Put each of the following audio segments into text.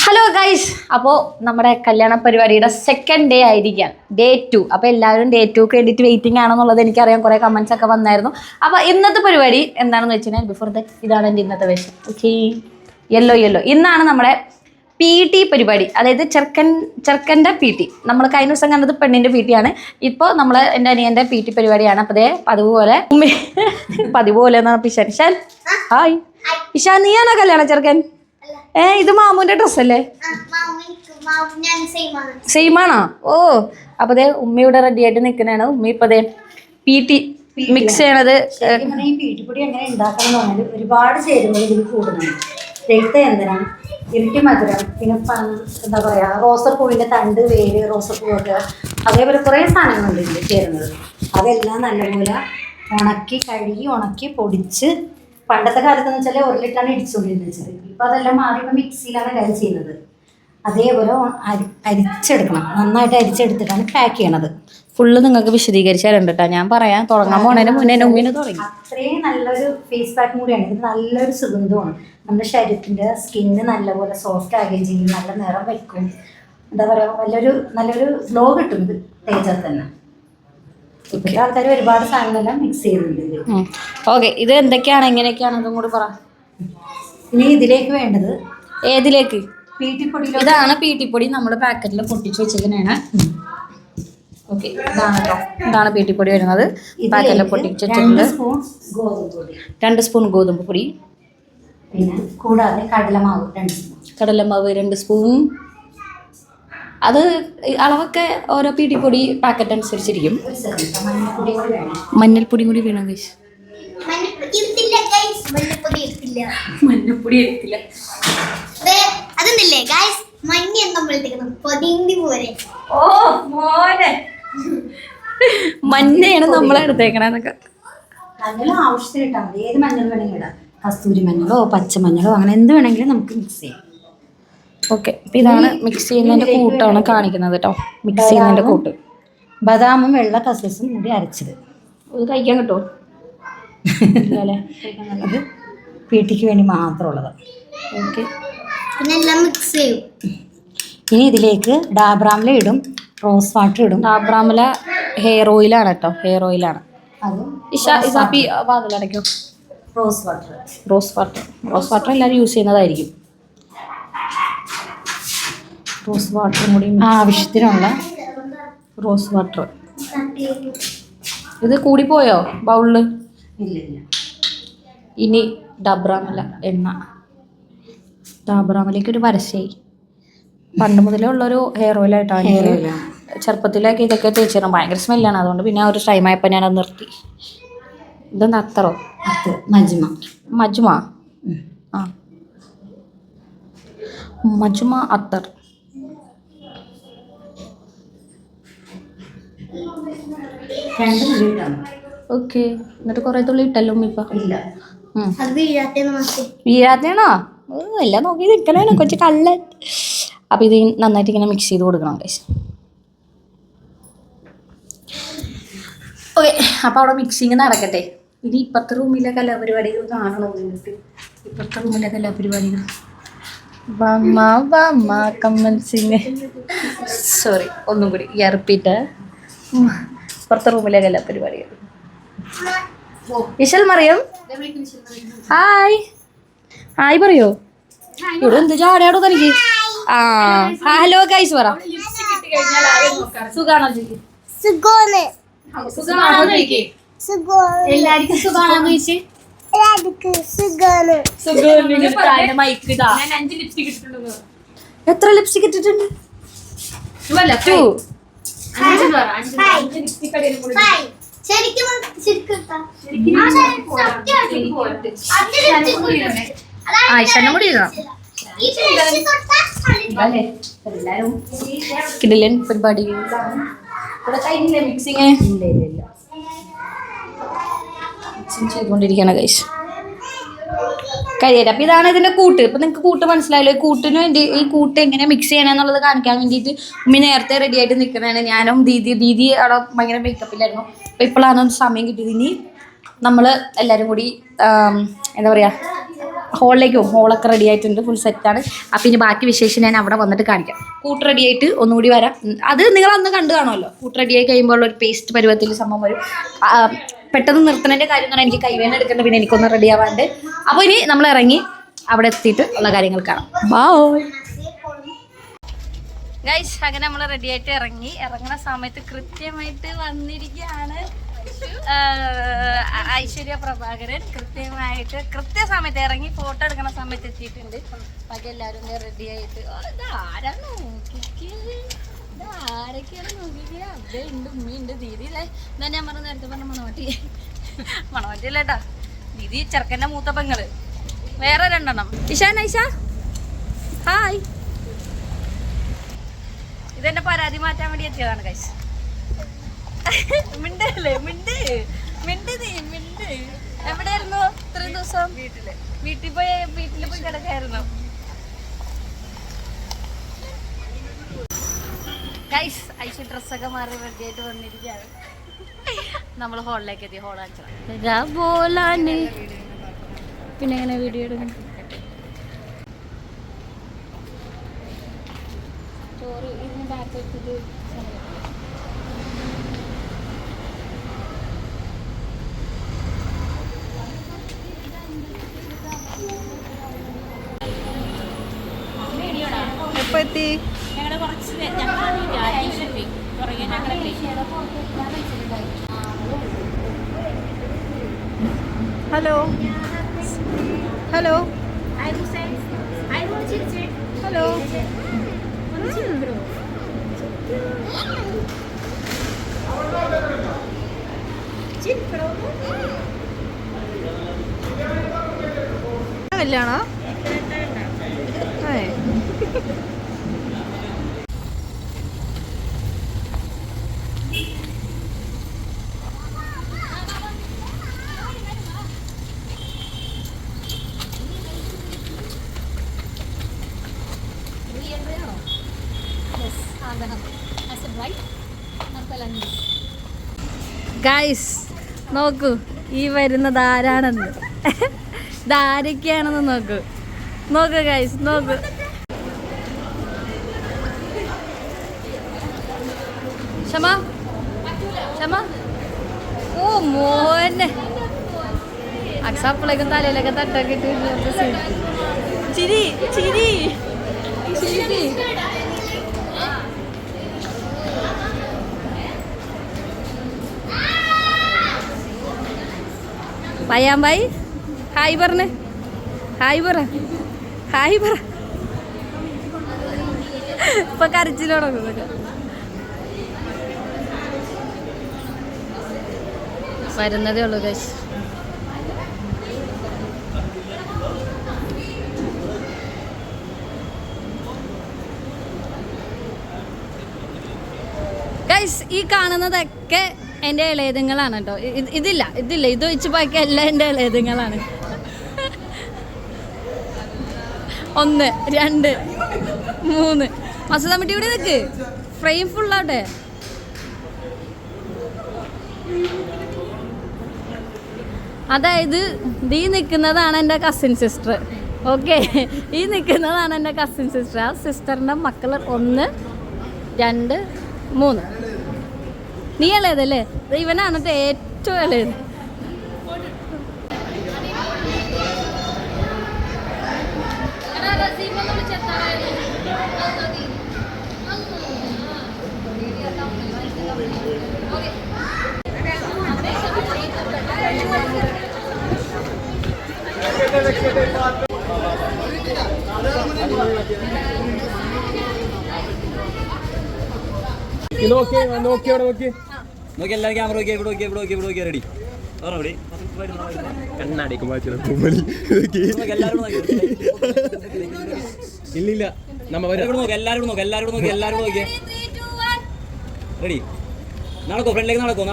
Hello guys, അപ്പോൾ നമ്മുടെ കല്യാണ പരിപാടിയുടെ സെക്കൻഡ് ഡേ ആയിരിക്കാം, ഡേ 2. അപ്പോൾ എല്ലാവരും ഡേ 2 വേണ്ടിയിട്ട് വെയിറ്റിംഗ് ആണെന്നുള്ളത് എനിക്കറിയാം. കുറേ കമൻസ് ഒക്കെ വന്നായിരുന്നു. അപ്പോൾ ഇന്നത്തെ പരിപാടി എന്താണെന്ന് വെച്ച് കഴിഞ്ഞാൽ, ബിഫോർ ദാറ്റ് ഇതാണ് എൻ്റെ ഇന്നത്തെ വേഷം. Okay, yellow. ഇന്നാണ് നമ്മുടെ PT പരിപാടി, അതായത് ചെറുക്കൻ്റെ PT. നമ്മൾ കഴിഞ്ഞ ദിവസം കണ്ടത് പെണ്ണിൻ്റെ PT ആണ്. ഇപ്പോൾ നമ്മൾ എൻ്റെ അനിയൻ്റെ PT പരിപാടിയാണ്. അപ്പോൾ അതേ പതിപോലെ എന്നാണ് പിഷാൻ. ഹായ് പിഷാൻ, നീയാണോ കല്യാണം ചെറുക്കൻ? ഇത് മാമുന്റെ ഡ്രസ്സല്ലേ? സെയിം ആണോ? ഓ, അപ്പൊ അതെ ഉമ്മ ഇവിടെ റെഡി ആയിട്ട് നിൽക്കുന്നതാണ്. ഉമ്മ ഇപ്പൊ അതെ PT മിക്സ് ചെയ്യണത്. ഈ പീട്ടിപ്പൊടി എങ്ങനെ ഉണ്ടാക്കണം എന്ന് പറഞ്ഞാൽ ഒരുപാട് ചേരുവകൾ ഇതിൽ കൂടുന്നുണ്ട്. രക്തയന്ത്രം, ഇരട്ടി മധുരം, പിന്നെ എന്താ പറയാ, റോസപ്പൂവിന്റെ തണ്ട്, വേര്, റോസപ്പൂവൊക്കെ, അതേപോലെ കുറേ സാധനങ്ങളുണ്ട് ഇതിൽ ചേരുന്നത്. അതെല്ലാം നല്ലപോലെ ഉണക്കി പൊടിച്ച്, പണ്ടത്തെ കാലത്ത് എന്ന് വെച്ചാൽ 1 ലിറ്ററാണ് ഇടിച്ചുകൊണ്ടിരുന്നത്. ഇപ്പം അതെല്ലാം മാറി ഇപ്പം മിക്സിയിലാണ് കാര്യം ചെയ്യുന്നത്. അതേപോലെ അരിച്ചെടുക്കണം, നന്നായിട്ട് അരിച്ചെടുത്തിട്ടാണ് പാക്ക് ചെയ്യണത്. ഫുള്ള് നിങ്ങൾക്ക് വിശദീകരിച്ചാലുണ്ട് കേട്ടോ. ഞാൻ പറയാൻ തുടങ്ങാൻ പോണതിന് മുന്നേ ഉമ്മിന് തുടങ്ങി. അത്രയും നല്ലൊരു ഫേസ് പാക്കും കൂടിയാണ് ഇത്. നല്ലൊരു സുഗന്ധമാണ്. നമ്മുടെ ശരീരത്തിൻ്റെ സ്കിന്ന് നല്ലപോലെ സോഫ്റ്റ് ആകുകയും ചെയ്യും, നല്ല നിറം വയ്ക്കും. എന്താ പറയുക, നല്ലൊരു ഗ്ലോ കിട്ടും ഇത് തേച്ചാൽ തന്നെ. ഇപ്പോഴത്തെ ആൾക്കാർ ഒരുപാട് സാധനങ്ങളെല്ലാം മിക്സ് ചെയ്യുന്നുണ്ട്. ഓക്കെ, ഇത് എന്തൊക്കെയാണ് എങ്ങനെയൊക്കെയാണ് അതും കൂടി പറ. ഇനി ഇതിലേക്ക് വേണ്ടത്, ഏതിലേക്ക്? പീട്ടിപ്പൊടി. ഇതാണ് പീട്ടിപ്പൊടി, നമ്മൾ പാക്കറ്റിൽ പൊട്ടിച്ച് വെച്ചിരിക്കുന്നതാണ്. ഓക്കെ, ഇതാണ് പീട്ടിപ്പൊടി വരുന്നത്. പാക്കറ്റിൽ പൊട്ടിച്ച് വെച്ചിട്ടുണ്ട്. 2 സ്പൂൺ ഗോതമ്പ് പൊടി, പിന്നെ കൂടാതെ കടലമാവ് 2 സ്പൂൺ. അത് അളവൊക്കെ ഓരോ പീട്ടിപ്പൊടി പാക്കറ്റ് അനുസരിച്ചിരിക്കും. മഞ്ഞൾപ്പൊടിയും കൂടി വേണം ഗൈസ്. മഞ്ഞൾപ്പൊടി എടുത്തില്ല. മഞ്ഞയാണ് നമ്മളെടുത്തേക്കണെന്നൊക്കെ. മഞ്ഞൾ ആവശ്യത്തിനിട്ടാൽ മതി. ഏത് മഞ്ഞൾ വേണമെങ്കിലും ഇടാം. കസ്തൂരി മഞ്ഞളോ പച്ചമഞ്ഞളോ അങ്ങനെ എന്ത് വേണമെങ്കിലും നമുക്ക് മിക്സ് ചെയ്യാം. ഓക്കെ, അപ്പം ഇതാണ് മിക്സ് ചെയ്യുന്നതിൻ്റെ കൂട്ടാണ് കാണിക്കുന്നത് കേട്ടോ. മിക്സ് ചെയ്യുന്നതിൻ്റെ കൂട്ട് ബദാമും വെള്ള കസൂസും കൂടി അരച്ചത്. ഇത് കഴിക്കാൻ കിട്ടുമോ? അത് പീട്ടിക്ക് വേണ്ടി മാത്രമുള്ളത്. ഓക്കെ, മിക്സ് ചെയ്യും. ഇനി ഇതിലേക്ക് ഡാബ്രാമില ഇടും, റോസ് വാട്ടർ ഇടും. ഡാബ്രാമില ഹെയർ ഓയിലാണ് കേട്ടോ, ഹെയർ ഓയിലാണ്. അതും വാതിലടയ്ക്കോ. റോസ് വാട്ടർ എല്ലാവരും യൂസ് ചെയ്യുന്നതായിരിക്കും. റോസ് വാട്ടറും കൂടി ആവശ്യത്തിനുള്ള റോസ് വാട്ടർ. ഇത് കൂടിപ്പോയോ ബൗളിൽ? ഇല്ല. ഇനി ഡാബ്രാമില എണ്ണ. ഡാബ്രാമിലേക്ക് ഒരു വരശയായി. പണ്ട് മുതലേ ഉള്ളൊരു ഹെയർ ഓയിലായിട്ടാണ്. ചെറുപ്പത്തിലേക്ക് ഇതൊക്കെ തേച്ചിരുന്നു. ഭയങ്കര സ്മെല്ലാണ്. അതുകൊണ്ട് പിന്നെ ഒരു ടൈമായപ്പോൾ ഞാനത് നിർത്തി. ഇതെന്താ അത്തറോ? മജ്മ. ആ, മജ്മ അത്തർ. ഓക്കെ, എന്നിട്ട് കുറേ തുള്ളി ഇട്ടല്ലോ ഇപ്പം. വീഴാത്തയാണോ? എല്ലാം നോക്കി നിൽക്കലാണ് കൊച്ചു കള്ളൻ. അപ്പം ഇത് നന്നായിട്ട് ഇങ്ങനെ മിക്സ് ചെയ്ത് കൊടുക്കണം ഗൈസ്. ഓക്കെ, അപ്പോൾ അവിടെ മിക്സിങ് നടക്കട്ടെ. ഇനി ഇപ്പുറത്തെ റൂമിലെ കലാപരിപാടികൾ കാണണം. ഇപ്പുറത്തെ റൂമിലെ കലാപരിപാടികൾ. കമ്മൻസിങ്. സോറി, ഒന്നും കൂടി റിപ്പീറ്റ്. ഇപ്പുറത്തെ റൂമിലെ കലാപരിപാടികൾ. ഇശൽ മറിയം, ഹായ് പറയോ? ഇവിടെ എന്ത് ചാടയാടോ തനിക്ക്? ആ, ഹലോ ഗൈസ് പറ. സുഖാണോ? എല്ലാവർക്കും സുഖാണോ ചോദിച്ച്? എത്ര ലിപ്സ്റ്റിക് ഇട്ടിട്ടുണ്ട്? 2. കിടിലൻ പരിപാടി ചെയ്തുകൊണ്ടിരിക്കുകയാണ് ഗൈസ്. കരിയേറ്റ. അപ്പം ഇതാണ് ഇതിൻ്റെ കൂട്ട്. ഇപ്പം നിങ്ങൾക്ക് കൂട്ട് മനസ്സിലായല്ലോ. ഈ കൂട്ടിന് വേണ്ടി ഈ കൂട്ട് എങ്ങനെ മിക്സ് ചെയ്യണമെന്നുള്ളത് കാണിക്കാൻ വേണ്ടിയിട്ട് ഉമ്മി നേരത്തെ റെഡി ആയിട്ട് നിൽക്കുന്നതാണ്. ഞാനും ദീദി അവിടെ ഭയങ്കര മേക്കപ്പിലായിരുന്നു. അപ്പോൾ ഇപ്പോഴാണ് സമയം കിട്ടിയത്. ഇനി നമ്മൾ എല്ലാവരും കൂടി എന്താ പറയുക, ഹോളിലേക്ക് പോകും. ഹോളൊക്കെ റെഡി ആയിട്ടുണ്ട്, ഫുൾ സെറ്റാണ്. അപ്പം ഇനി ബാക്കി വിശേഷം ഞാൻ അവിടെ വന്നിട്ട് കാണിക്കാം. കൂട്ട് റെഡി ആയിട്ട് ഒന്നുകൂടി വരാം. അത് നിങ്ങൾ അന്ന് കണ്ടു കാണുമല്ലോ. കൂട്ട് റെഡി ആയി കഴിയുമ്പോൾ ഒരു പേസ്റ്റ് പരുവത്തിൽ സംഭവം വരും. പെട്ടെന്ന് നിർത്തുന്നതിൻ്റെ കാര്യം എന്ന് പറഞ്ഞാൽ എനിക്ക് കൈവേന എടുക്കേണ്ട, പിന്നെ എനിക്കൊന്ന് റെഡി ആവാണ്ട്. അപ്പോൾ ഇനി നമ്മൾ ഇറങ്ങി അവിടെ എത്തിയിട്ട് ഉള്ള കാര്യങ്ങൾ കാണാം. Bye guys. അങ്ങനെ നമ്മൾ റെഡി ആയിട്ട് ഇറങ്ങുന്ന സമയത്ത് കൃത്യമായിട്ട് വന്നിരിക്കുകയാണ് ഐശ്വര്യ പ്രഭാകരൻ. കൃത്യസമയത്ത് ഇറങ്ങി ഫോട്ടോ എടുക്കുന്ന സമയത്ത് എത്തിയിട്ടുണ്ട്. ബാക്കി എല്ലാവരും റെഡി ആയിട്ട് ആരൊക്കെയാണ് നോക്കിക്കുക. അബ്ബയുണ്ട്, ഉമ്മയുണ്ട്, ദീദി അല്ലേ. എന്താ ഞാൻ പറഞ്ഞ നേരത്തെ പറഞ്ഞ മണവാട്ടി അല്ലേട്ടാ, ദീദി ചെറുക്കൻ്റെ മൂത്ത പെങ്ങള്, വേറെ 2 എണ്ണം. ഇഷാൻ ഐഷ ഹായ്. ഇതെന്നെ പരാതി മാറ്റാൻ വേണ്ടി എത്തിയതാണ് ഗൈസ്. മിണ്ടല്ലേ, മിണ്ട്. എവിടെയായിരുന്നു ഇത്രയും ദിവസം? വീട്ടിൽ പോയി കിടക്കായിരുന്നു ഗൈസ്. ഐഷ ഡ്രസ്സൊക്കെ മാറി റെഡി ആയിട്ട് വന്നിരിക്കുകയാണ്. നമ്മൾ ഹോളിലേക്ക് എത്തി. ഹോൾ കാണിച്ചാണ്. പിന്നെ എങ്ങനെ വീഡിയോ എടുക്കണം? ചോറ് ഇതിന് ബാക്ക് വെച്ചിട്ട് എത്തി. ഞങ്ങളുടെ കുറച്ച് ഹലോ ഹലോ ഹലോ. കല്യാണോ? ഗൈസ് നോക്കൂ, ഈ വരുന്നത് ആരാണെന്ന്, ഇതാരൊക്കെയാണെന്ന് നോക്കൂ ഗൈസ്, നോക്കൂ. ക്ഷമ ഓ മോനെ അക്സാപ്പിളേക്കും തലയിലൊക്കെ തട്ടൊക്കെ ചിരി ചിരി ചിരി. പയ്യാമ്പായി ഹായ് പറഞ്ഞേ, ഹായ് പറ. ഇപ്പൊ കരച്ചിൽ തുടങ്ങുന്നൊക്കെ. വരുന്നതേ ഉള്ളൂ ഗൈസ്. ഗൈസ് ഈ കാണുന്നതൊക്കെ എൻ്റെ ഇളയതുങ്ങളാണ് കേട്ടോ. ഇതില്ല ഇത് വെച്ച് ബാക്കി എല്ലാം എൻ്റെ ഇളയതുങ്ങളാണ്. 1 2 3 മസൂദമ്മട്ടി ഇവിടെ നിൽക്ക്, ഫ്രെയിം ഫുള്ളാട്ടെ. അതായത് ഈ നിൽക്കുന്നതാണ് എൻ്റെ കസിൻ സിസ്റ്റർ. ഓക്കെ, ഈ നിൽക്കുന്നതാണ് എൻ്റെ കസിൻ സിസ്റ്റർ. ആ സിസ്റ്ററിൻ്റെ മക്കൾ 1 2 3. നീ ഇളയതല്ലേ? ഇവനാണ് കേട്ടോ ഏറ്റവും ഇളയത്. നോക്കി എല്ലാവരും ക്യാമറ നോക്കി റെഡി. ഇല്ലില്ല എല്ലാവരും നോക്കി റെഡി. നടക്കോ, ഫ്രണ്ടിലേക്ക് നടക്കോ.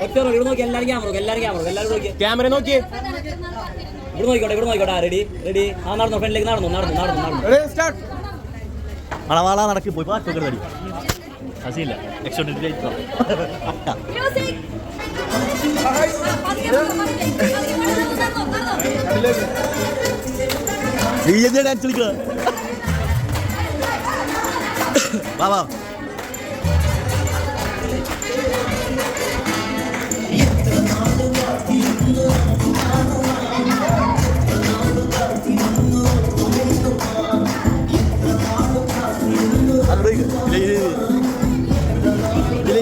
ഒറ്റ ഇവിടെ നോക്കി എല്ലാവരും ക്യാമറ നോക്കി. ഇവിടെ നോക്കിക്കോട്ടെ. റെഡി. ആ നടന്നോ, ഫ്രണ്ടിലേക്ക് നടന്നു. നടക്കി പോയി പാട്ട് അസിയില്ല. നീ എന്തിനാ ഡാൻസ് കളിക്കുക? വാ വാ.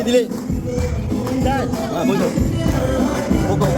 ഇതിലേ ആ പോയിക്കോ പോക്കോ.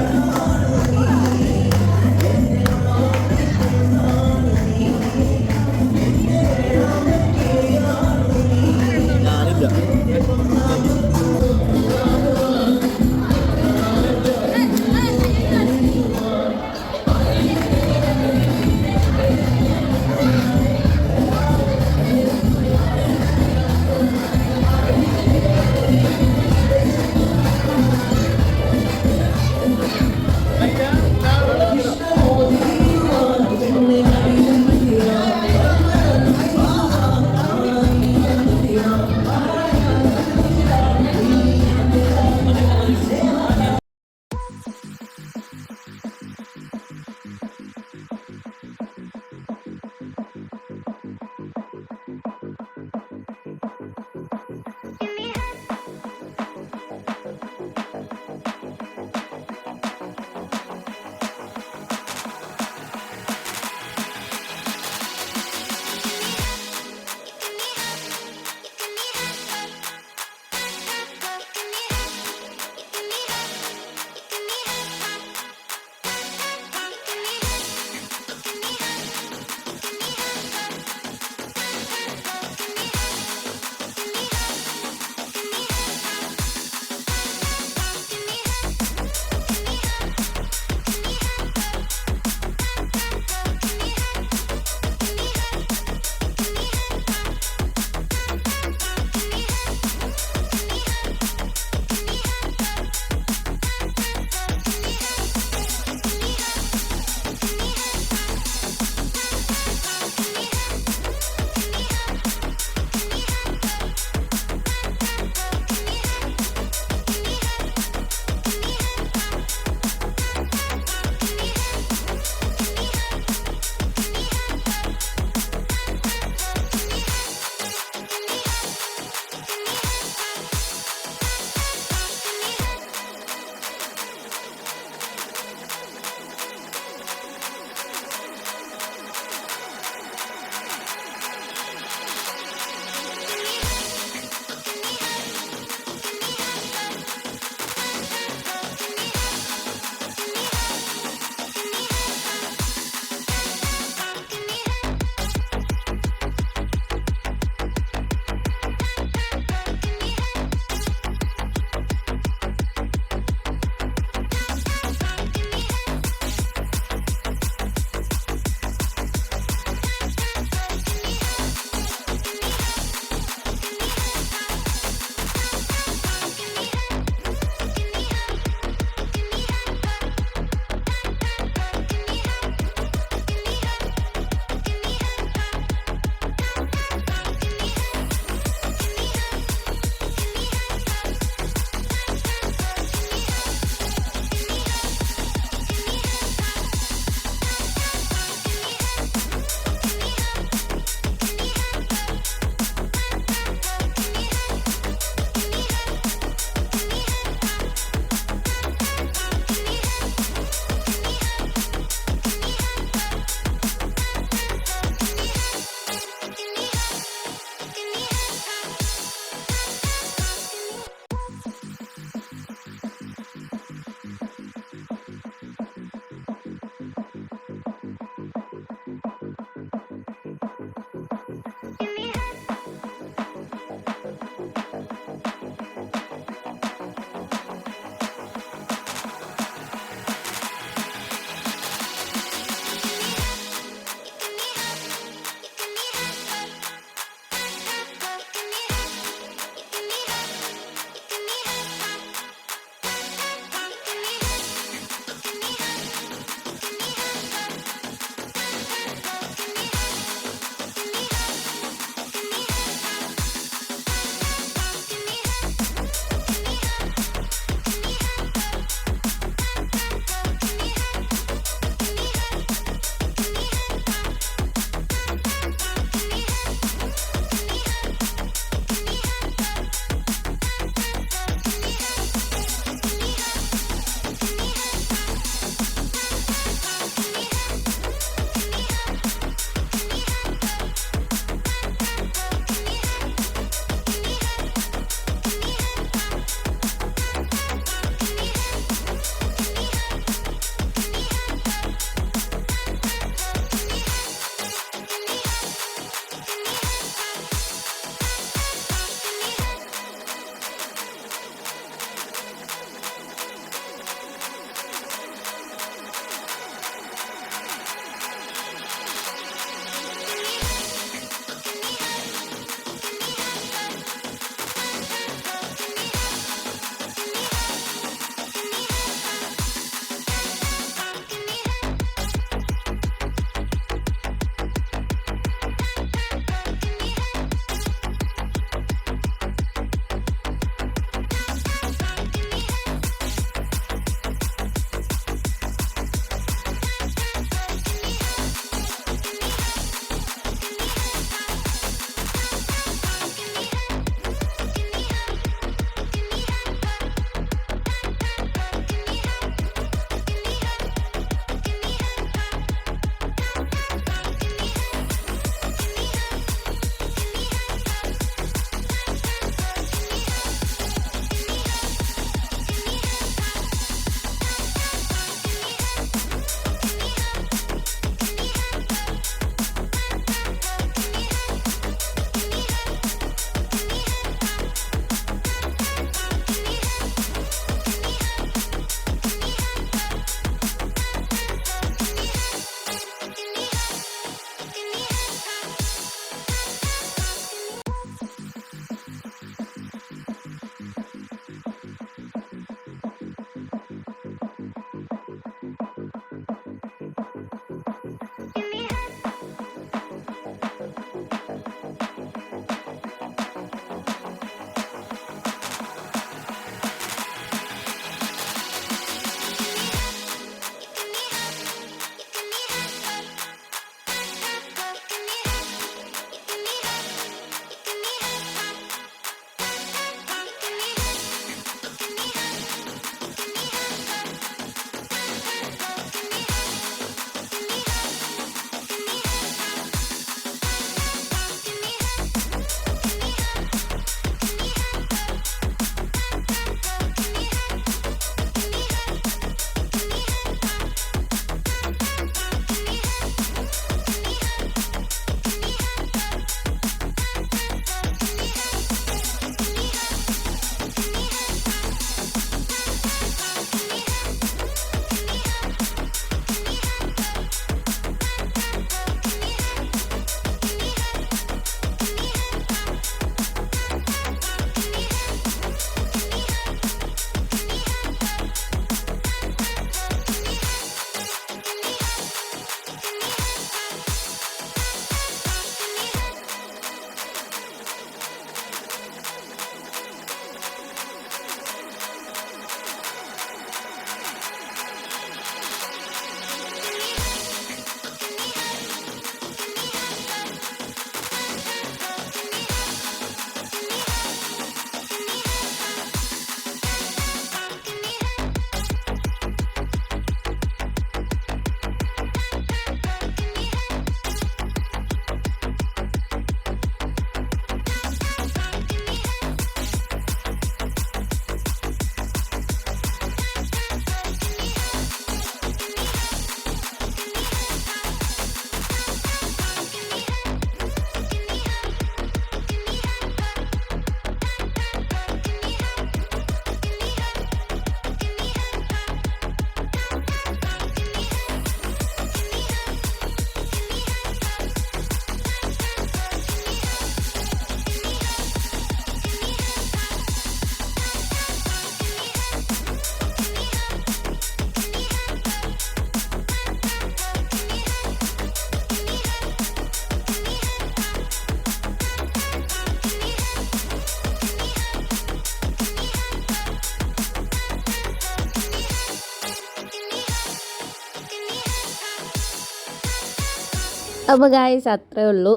അപ്പോൾ ഗായ്സ് അത്രേ ഉള്ളൂ.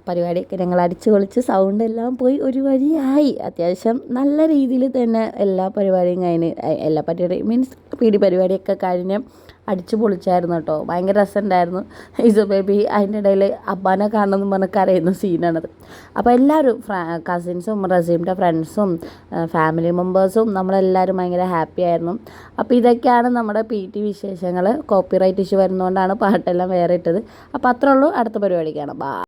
പരിപാടിയൊക്കെ ഞങ്ങൾ അടിച്ചു പൊളിച്ച് സൗണ്ട് എല്ലാം പോയി ഒരു വഴിയായി. അത്യാവശ്യം നല്ല രീതിയിൽ തന്നെ എല്ലാ പരിപാടിയും കഴിഞ്ഞ് എല്ലാ പരിപാടിയും മീൻസ് പരിപാടിയൊക്കെ കഴിഞ്ഞ് അടിച്ചു പൊളിച്ചായിരുന്നു കേട്ടോ. ഭയങ്കര രസമുണ്ടായിരുന്നു. ഇസോ ബേബി അതിൻ്റെ ഇടയിൽ അബ്ബാനെ കാണണമെന്ന് പറഞ്ഞ് കരയുന്ന സീനാണത്. അപ്പോൾ എല്ലാവരും കസിൻസും റസീമിൻ്റെ ഫ്രണ്ട്സും ഫാമിലി മെമ്പേഴ്സും നമ്മളെല്ലാവരും ഭയങ്കര ഹാപ്പി ആയിരുന്നു. അപ്പോൾ ഇതൊക്കെയാണ് നമ്മുടെ PT വിശേഷങ്ങൾ. കോപ്പിറൈറ്റ് ഇഷ്യൂ വരുന്നതുകൊണ്ടാണ് പാട്ടെല്ലാം വേറെ ഇട്ടത്. അപ്പോൾ അത്രേ ഉള്ളൂ. അടുത്ത പരിപാടിക്കാണ്.